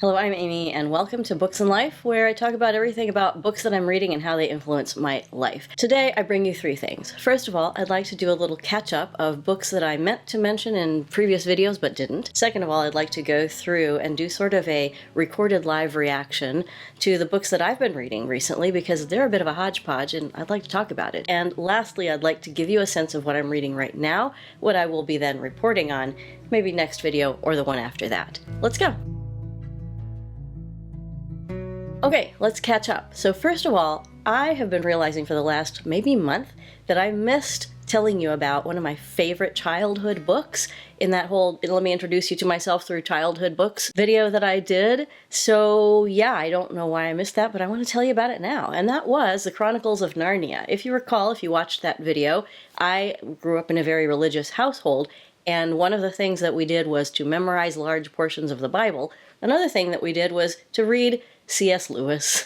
Hello, I'm Amy, and welcome to Books and Life, where I talk about everything about books that I'm reading and how they influence my life. Today, I bring you three things. First of all, I'd like to do a little catch-up of books that I meant to mention in previous videos but didn't. Second of all, I'd like to go through and do sort of a recorded live reaction to the books that I've been reading recently, because they're a bit of a hodgepodge, and I'd like to talk about it. And lastly, I'd like to give you a sense of what I'm reading right now, what I will be then reporting on, maybe next video or the one after that. Let's go! Okay, let's catch up. So first of all, I have been realizing for the last maybe month that I missed telling you about one of my favorite childhood books in that whole let me introduce you to myself through childhood books video that I did. So yeah, I don't know why I missed that, but I want to tell you about it now. And that was The Chronicles of Narnia. If you recall, if you watched that video, I grew up in a very religious household, and one of the things that we did was to memorize large portions of the Bible. Another thing that we did was to read C.S. Lewis.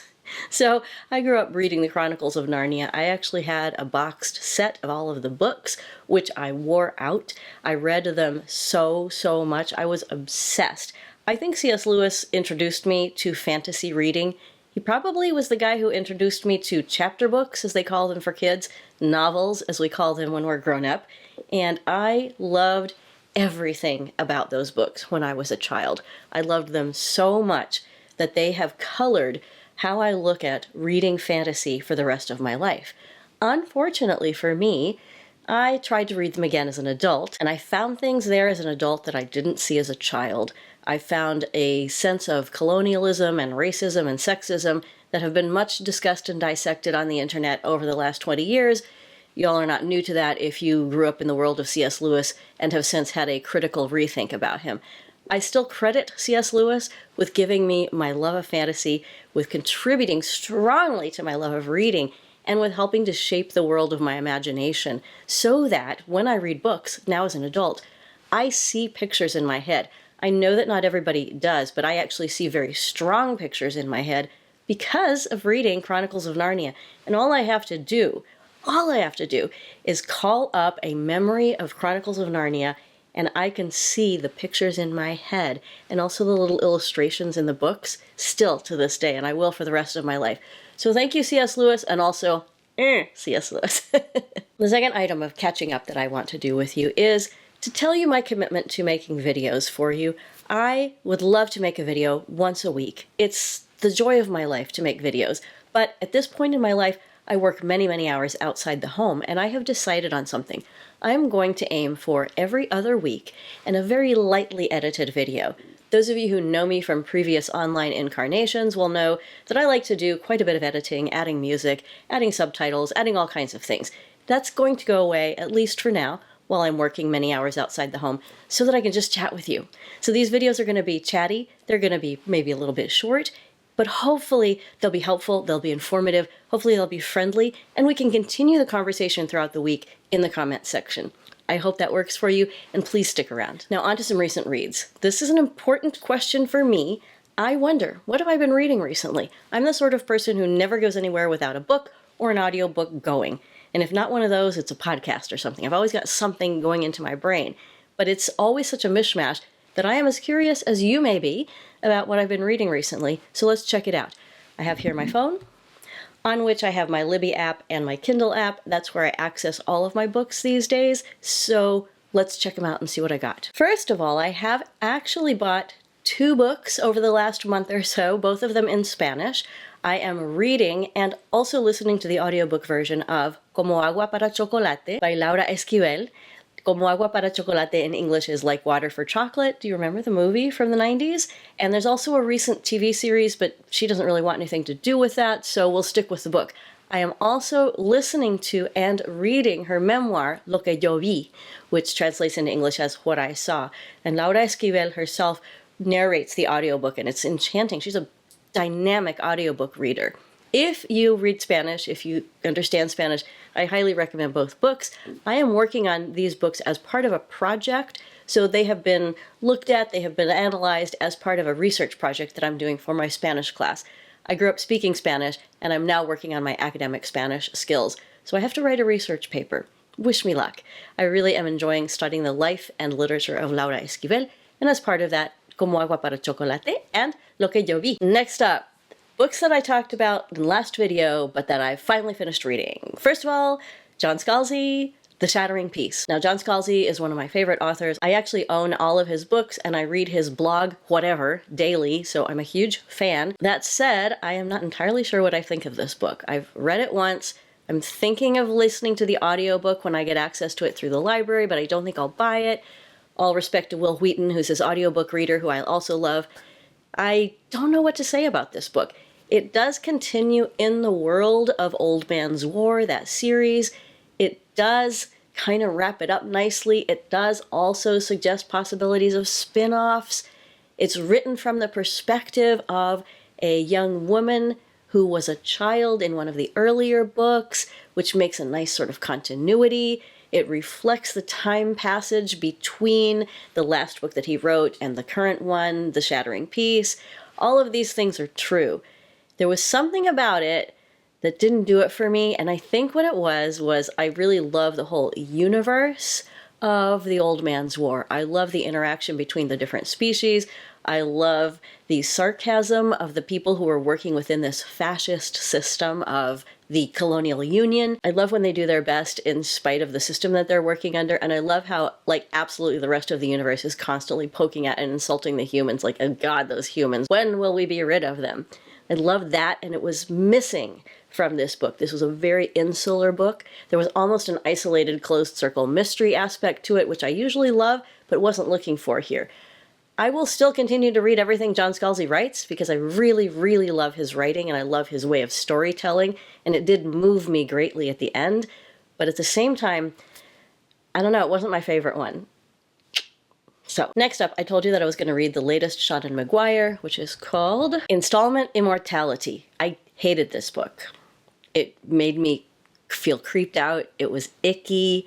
So I grew up reading the Chronicles of Narnia. I actually had a boxed set of all of the books, which I wore out. I read them so much. I was obsessed. I think C.S. Lewis introduced me to fantasy reading. He probably was the guy who introduced me to chapter books, as they call them for kids, novels, as we call them when we're grown up. And I loved everything about those books when I was a child. I loved them so much that they have colored how I look at reading fantasy for the rest of my life. Unfortunately for me, I tried to read them again as an adult, and I found things there as an adult that I didn't see as a child. I found a sense of colonialism and racism and sexism that have been much discussed and dissected on the internet over the last 20 years. Y'all are not new to that if you grew up in the world of C.S. Lewis and have since had a critical rethink about him. I still credit C.S. Lewis with giving me my love of fantasy, with contributing strongly to my love of reading, and with helping to shape the world of my imagination, so that when I read books, now as an adult, I see pictures in my head. I know that not everybody does, but I actually see very strong pictures in my head because of reading Chronicles of Narnia. And all I have to do is call up a memory of Chronicles of Narnia, and I can see the pictures in my head and also the little illustrations in the books still to this day, and I will for the rest of my life. So thank you, C.S. Lewis, and also, C.S. Lewis. The second item of catching up that I want to do with you is to tell you my commitment to making videos for you. I would love to make a video once a week. It's the joy of my life to make videos, but at this point in my life, I work many hours outside the home, and I have decided on something. I am going to aim for every other week and a very lightly edited video. Those of you who know me from previous online incarnations will know that I like to do quite a bit of editing, adding music, adding subtitles, adding all kinds of things. That's going to go away, at least for now, while I'm working many hours outside the home, so that I can just chat with you. So these videos are going to be chatty, they're going to be maybe a little bit short, but hopefully they'll be helpful, they'll be informative, hopefully they'll be friendly, and we can continue the conversation throughout the week in the comments section. I hope that works for you, and please stick around. Now on to some recent reads. This is an important question for me. I wonder, what have I been reading recently? I'm the sort of person who never goes anywhere without a book or an audiobook going. And if not one of those, it's a podcast or something. I've always got something going into my brain. But it's always such a mishmash that I am as curious as you may be about what I've been reading recently, so let's check it out. I have here my phone, on which I have my Libby app and my Kindle app. That's where I access all of my books these days, so let's check them out and see what I got. First of all, I have actually bought 2 books over the last month or so, both of them in Spanish. I am reading and also listening to the audiobook version of Como Agua para Chocolate by Laura Esquivel. Como agua para chocolate in English is like water for chocolate. Do you remember the movie from the 90s? And there's also a recent TV series, but she doesn't really want anything to do with that, so we'll stick with the book. I am also listening to and reading her memoir, Lo que yo vi, which translates into English as What I Saw. And Laura Esquivel herself narrates the audiobook, and it's enchanting. She's a dynamic audiobook reader. If you read Spanish, if you understand Spanish, I highly recommend both books. I am working on these books as part of a project, so they have been looked at, they have been analyzed as part of a research project that I'm doing for my Spanish class. I grew up speaking Spanish, and I'm now working on my academic Spanish skills, so I have to write a research paper. Wish me luck. I really am enjoying studying the life and literature of Laura Esquivel, and as part of that, Como Agua para Chocolate, and Lo que yo vi. Next up, books that I talked about in the last video, but that I finally finished reading. First of all, John Scalzi, The Shattering Peace. Now, John Scalzi is one of my favorite authors. I actually own all of his books, and I read his blog, whatever, daily, so I'm a huge fan. That said, I am not entirely sure what I think of this book. I've read it once. I'm thinking of listening to the audiobook when I get access to it through the library, but I don't think I'll buy it. All respect to Will Wheaton, who's his audiobook reader, who I also love. I don't know what to say about this book. It does continue in the world of Old Man's War, that series. It does kind of wrap it up nicely. It does also suggest possibilities of spin-offs. It's written from the perspective of a young woman who was a child in one of the earlier books, which makes a nice sort of continuity. It reflects the time passage between the last book that he wrote and the current one, The Shattering Peace. All of these things are true. There was something about it that didn't do it for me, and I think what it was I really love the whole universe of the Old Man's War. I love the interaction between the different species. I love the sarcasm of the people who are working within this fascist system of the colonial union. I love when they do their best in spite of the system that they're working under, and I love how, like, absolutely the rest of the universe is constantly poking at and insulting the humans, like, oh god, those humans, when will we be rid of them? I love that, and it was missing from this book. This was a very insular book. There was almost an isolated closed circle mystery aspect to it, which I usually love, but wasn't looking for here. I will still continue to read everything John Scalzi writes because I really, really love his writing and I love his way of storytelling, and it did move me greatly at the end, but at the same time, I don't know, it wasn't my favorite one. So, next up, I told you that I was going to read the latest Seanan McGuire, which is called Installment Immortality. I hated this book. It made me feel creeped out. It was icky.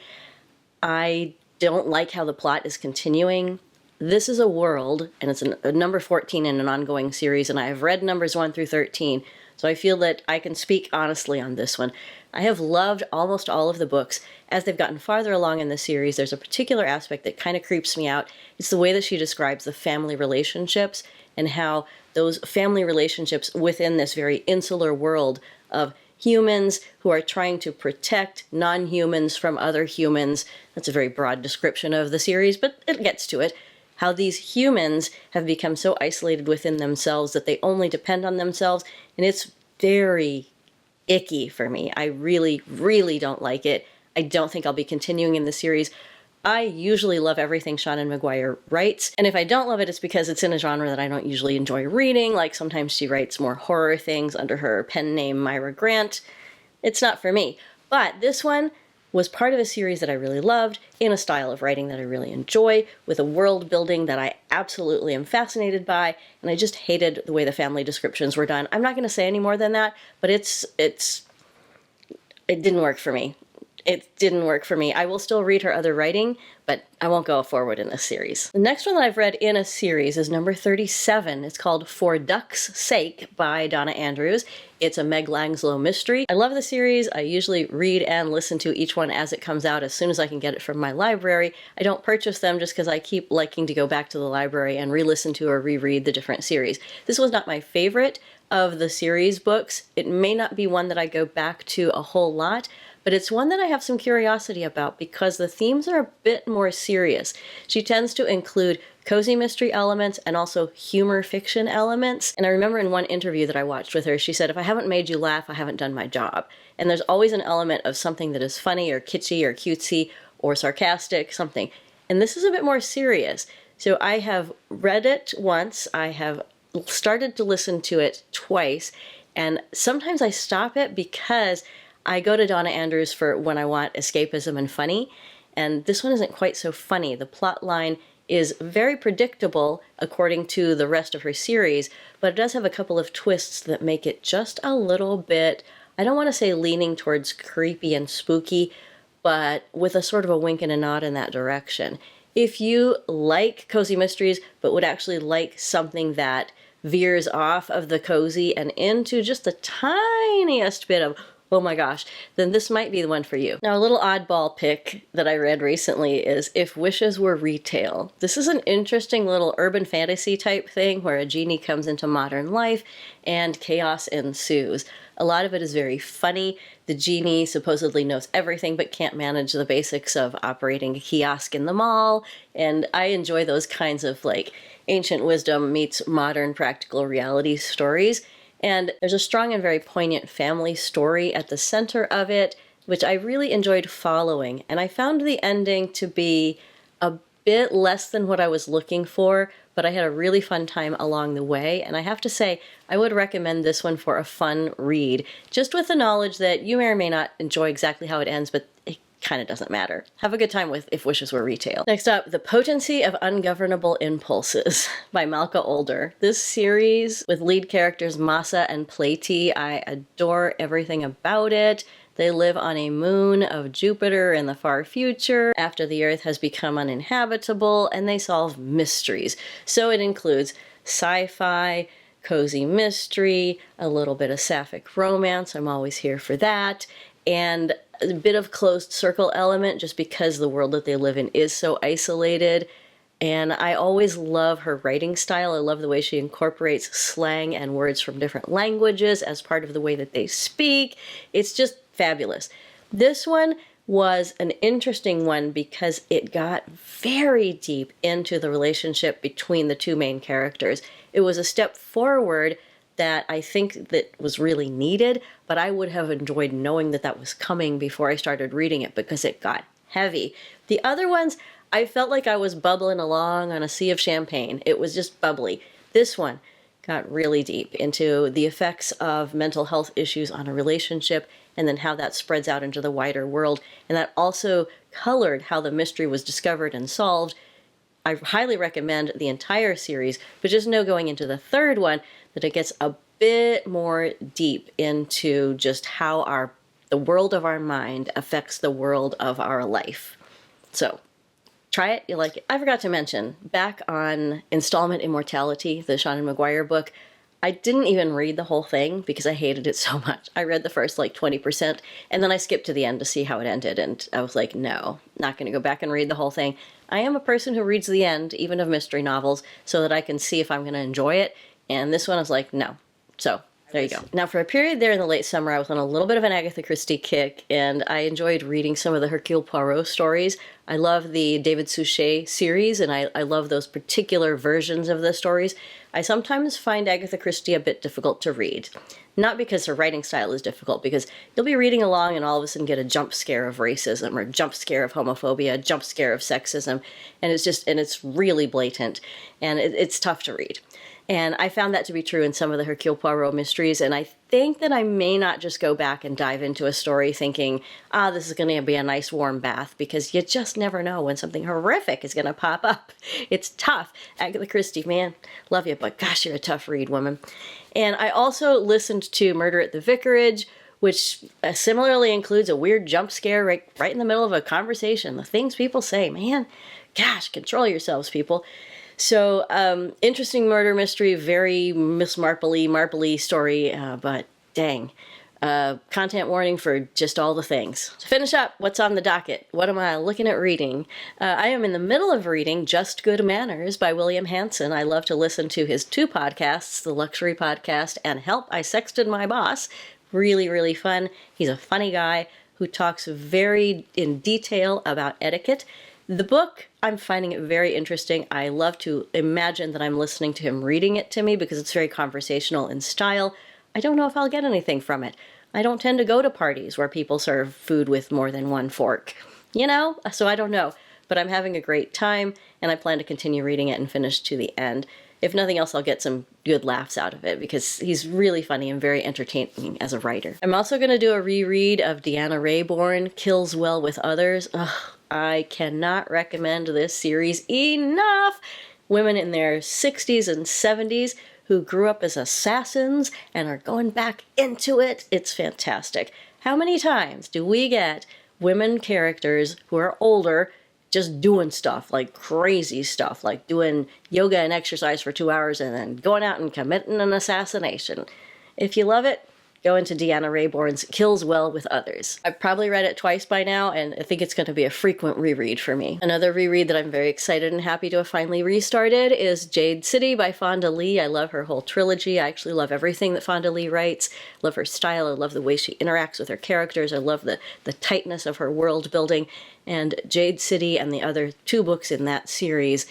I don't like how the plot is continuing. This is a world, and it's a number 14 in an ongoing series, and I have read numbers 1 through 13, so I feel that I can speak honestly on this one. I have loved almost all of the books. As they've gotten farther along in the series, there's a particular aspect that kind of creeps me out. It's the way that she describes the family relationships and how those family relationships within this very insular world of humans who are trying to protect non-humans from other humans. That's a very broad description of the series, but it gets to it. How these humans have become so isolated within themselves that they only depend on themselves, and it's very icky for me. I really, really don't like it. I don't think I'll be continuing in the series. I usually love everything Seanan McGuire writes, and if I don't love it, it's because it's in a genre that I don't usually enjoy reading, like sometimes she writes more horror things under her pen name Myra Grant. It's not for me. But this one was part of a series that I really loved, in a style of writing that I really enjoy, with a world building that I absolutely am fascinated by, and I just hated the way the family descriptions were done. I'm not going to say any more than that, but it didn't work for me. It didn't work for me. I will still read her other writing, but I won't go forward in this series. The next one that I've read in a series is number 37. It's called For Duck's Sake by Donna Andrews. It's a Meg Langslow mystery. I love the series. I usually read and listen to each one as it comes out as soon as I can get it from my library. I don't purchase them just because I keep liking to go back to the library and re-listen to or reread the different series. This was not my favorite of the series books. It may not be one that I go back to a whole lot, but it's one that I have some curiosity about because the themes are a bit more serious. She tends to include cozy mystery elements and also humor fiction elements. And I remember in one interview that I watched with her, she said, if I haven't made you laugh, I haven't done my job. And there's always an element of something that is funny or kitschy or cutesy or sarcastic, something. And this is a bit more serious. So I have read it once, I have started to listen to it twice, and sometimes I stop it because I go to Donna Andrews for when I want escapism and funny, and this one isn't quite so funny. The plot line is very predictable according to the rest of her series, but it does have a couple of twists that make it just a little bit, I don't want to say leaning towards creepy and spooky, but with a sort of a wink and a nod in that direction. If you like cozy mysteries, but would actually like something that veers off of the cozy and into just the tiniest bit of oh my gosh, then this might be the one for you. Now, a little oddball pick that I read recently is If Wishes Were Retail. This is an interesting little urban fantasy type thing where a genie comes into modern life and chaos ensues. A lot of it is very funny. The genie supposedly knows everything but can't manage the basics of operating a kiosk in the mall. And I enjoy those kinds of like ancient wisdom meets modern practical reality stories. And there's a strong and very poignant family story at the center of it, which I really enjoyed following. And I found the ending to be a bit less than what I was looking for, but I had a really fun time along the way. And I have to say, I would recommend this one for a fun read, just with the knowledge that you may or may not enjoy exactly how it ends, but it kind of doesn't matter. Have a good time with If Wishes Were Retail. Next up, The Potency of Ungovernable Impulses by Malka Older. This series with lead characters Masa and Platy, I adore everything about it. They live on a moon of Jupiter in the far future after the Earth has become uninhabitable, and they solve mysteries. So it includes sci-fi, cozy mystery, a little bit of sapphic romance, I'm always here for that, and a bit of closed circle element just because the world that they live in is so isolated. And I always love her writing style. I love the way she incorporates slang and words from different languages as part of the way that they speak. It's just fabulous. This one was an interesting one because it got very deep into the relationship between the two main characters. It was a step forward that I think that was really needed, but I would have enjoyed knowing that that was coming before I started reading it because it got heavy. The other ones, I felt like I was bubbling along on a sea of champagne. It was just bubbly. This one got really deep into the effects of mental health issues on a relationship and then how that spreads out into the wider world. And that also colored how the mystery was discovered and solved. I highly recommend the entire series, but just know going into the third one that it gets a bit more deep into just how the world of our mind affects the world of our life. So try it, you'll like it. I forgot to mention, back on Installment Immortality, the Seanan McGuire book, I didn't even read the whole thing because I hated it so much. I read the first like 20% and then I skipped to the end to see how it ended, and I was like, no, not going to go back and read the whole thing. I am a person who reads the end, even of mystery novels, so that I can see if I'm going to enjoy it, and this one I was like, no. So there you go. Now, for a period there in the late summer, I was on a little bit of an Agatha Christie kick, and I enjoyed reading some of the Hercule Poirot stories. I love the David Suchet series, and I love those particular versions of the stories. I sometimes find Agatha Christie a bit difficult to read. Not because her writing style is difficult, because you'll be reading along and all of a sudden get a jump scare of racism, or jump scare of homophobia, a jump scare of sexism, and it's really blatant, and it's tough to read. And I found that to be true in some of the Hercule Poirot mysteries, and I think that I may not just go back and dive into a story thinking, this is going to be a nice warm bath, because you just never know when something horrific is going to pop up. It's tough. Agatha Christie, man, love you, but gosh, you're a tough read, woman. And I also listened to Murder at the Vicarage, which similarly includes a weird jump scare right in the middle of a conversation. The things people say, man, gosh, control yourselves, people. So, interesting murder mystery, very Miss Marpley story, but dang. Content warning for just all the things. To finish up, what's on the docket? What am I looking at reading? I am in the middle of reading Just Good Manners by William Hanson. I love to listen to his two podcasts, The Luxury Podcast and Help, I Sexted My Boss. Really, really fun. He's a funny guy who talks very in detail about etiquette. The book, I'm finding it very interesting. I love to imagine that I'm listening to him reading it to me because it's very conversational in style. I don't know if I'll get anything from it. I don't tend to go to parties where people serve food with more than one fork, so I don't know. But I'm having a great time, and I plan to continue reading it and finish to the end. If nothing else, I'll get some good laughs out of it because he's really funny and very entertaining as a writer. I'm also going to do a reread of Deanna Raybourn, Kills Well with Others. I cannot recommend this series enough. Women in their 60s and 70s who grew up as assassins and are going back into it. It's fantastic. How many times do we get women characters who are older just doing stuff, like crazy stuff, like doing yoga and exercise for 2 hours and then going out and committing an assassination? If you love it, go into Deanna Raybourne's Kills Well with Others. I've probably read it twice by now, and I think it's going to be a frequent reread for me. Another reread that I'm very excited and happy to have finally restarted is Jade City by Fonda Lee. I love her whole trilogy. I actually love everything that Fonda Lee writes. I love her style. I love the way she interacts with her characters. I love the tightness of her world building. And Jade City and the other 2 books in that series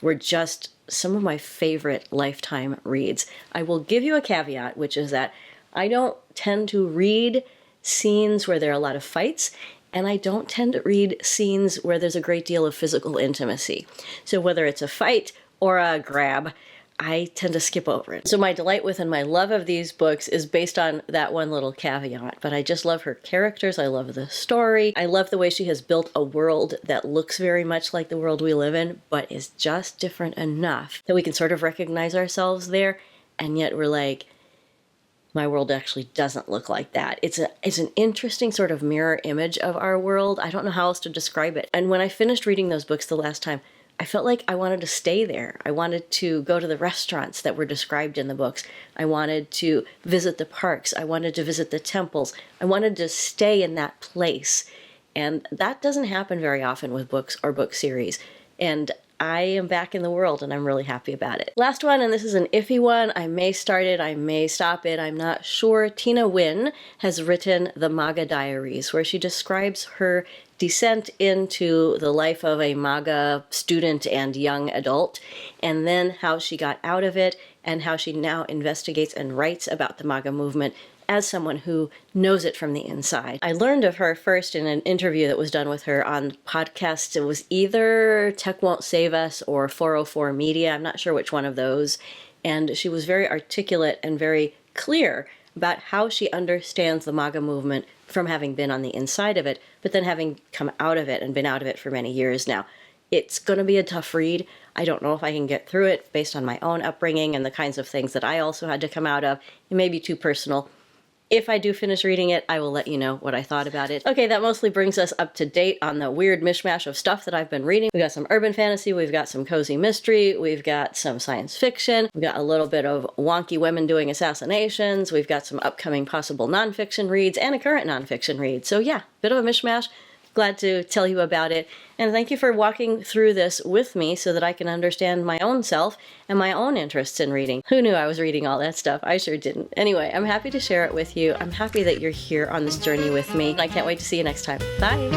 were just some of my favorite lifetime reads. I will give you a caveat, which is that I don't tend to read scenes where there are a lot of fights, and I don't tend to read scenes where there's a great deal of physical intimacy. So whether it's a fight or a grab, I tend to skip over it. So my delight with and my love of these books is based on that one little caveat, but I just love her characters. I love the story. I love the way she has built a world that looks very much like the world we live in, but is just different enough that we can sort of recognize ourselves there, and yet we're like, my world actually doesn't look like that. It's an interesting sort of mirror image of our world. I don't know how else to describe it. And when I finished reading those books the last time, I felt like I wanted to stay there. I wanted to go to the restaurants that were described in the books. I wanted to visit the parks. I wanted to visit the temples. I wanted to stay in that place. And that doesn't happen very often with books or book series. And I am back in the world, and I'm really happy about it. Last one, and this is an iffy one. I may start it, I may stop it, I'm not sure. Tina Nguyen has written The MAGA Diaries, where she describes her descent into the life of a MAGA student and young adult, and then how she got out of it, and how she now investigates and writes about the MAGA movement as someone who knows it from the inside. I learned of her first in an interview that was done with her on podcasts. It was either Tech Won't Save Us or 404 Media. I'm not sure which one of those. And she was very articulate and very clear about how she understands the MAGA movement from having been on the inside of it, but then having come out of it and been out of it for many years now. It's going to be a tough read. I don't know if I can get through it based on my own upbringing and the kinds of things that I also had to come out of. It may be too personal. If I do finish reading it, I will let you know what I thought about it. Okay, that mostly brings us up to date on the weird mishmash of stuff that I've been reading. We've got some urban fantasy, we've got some cozy mystery, we've got some science fiction, we've got a little bit of wonky women doing assassinations, we've got some upcoming possible nonfiction reads, and a current nonfiction read. So yeah, bit of a mishmash. Glad to tell you about it. And thank you for walking through this with me so that I can understand my own self and my own interests in reading. Who knew I was reading all that stuff? I sure didn't. Anyway, I'm happy to share it with you. I'm happy that you're here on this journey with me. I can't wait to see you next time. Bye!